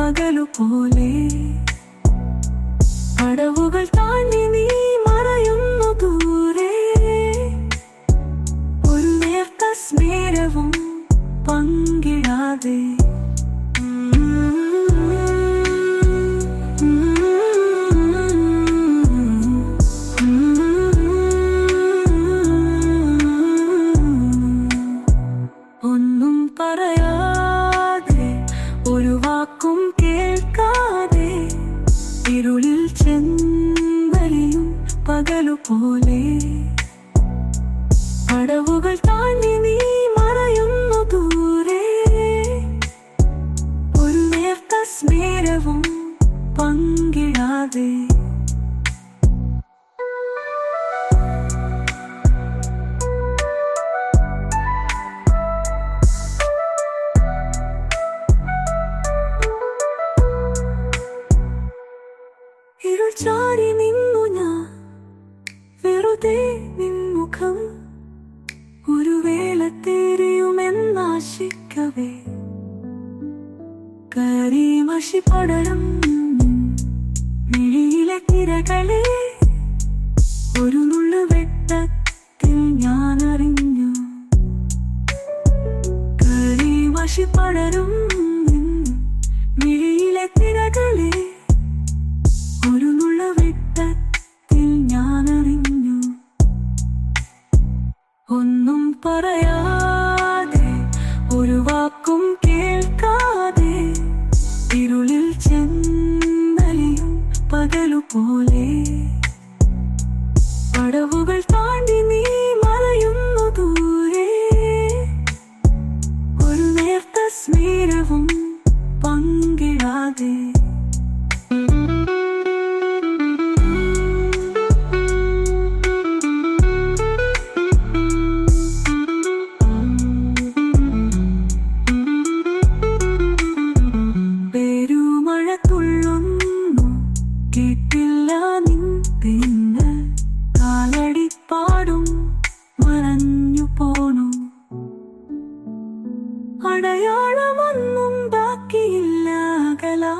പകലുപോലെ പടവുകൾ താണ്ടി നീ മറയുന്നു ദൂരെ. ഒരു നേർത്ത സ്മേരവും പങ്കിടാതെ ഒന്നും പറയാതെ ഒരു വാക്കും കേൾക്കാതെ ഇരുളിൽ ചെന്നലിയും പകലുപോലെ പടവുകൾ താണ്ടി നീ മറയുന്നു ദൂരെ. ഒരു നേർത്ത സ്മേരവും പങ്കിടാതെ ഇരുൾ ചാരി നിന്നു ഞാൻ വെറുതെ നിൻമുഖം ഒരു വേള തിരിയുമെന്നാശിക്കവേ. കരിമഷി പടരും മിഴിയിലെ തിരകളെ ഒരു നുള്ളു വെട്ടത്തിൽ ഞാൻ അറിഞ്ഞു. കരിമഷി പടരും മിഴിയിലെ തിരകളെ ഒരു നുള്ളു വെട്ടത്തിൽ ഞാൻ അറിഞ്ഞു. ഒന്നും പറയാതെ ഒരു വാക്കും കേൾക്കാതെ ഇരുളിൽ ചെന്നലിയും പകലുപോലെ പടവുകൾ താണ്ടി നീ മറയുന്നു ദൂരെ. ഒരു നേർത്ത സ്മേരവും പങ്കിടാതെ കേട്ടില്ല നിൻ പിന്നെ കാലടിപ്പാടും മറഞ്ഞു പോണു. അടയാളമൊന്നും ബാക്കിയില്ല അകലാ.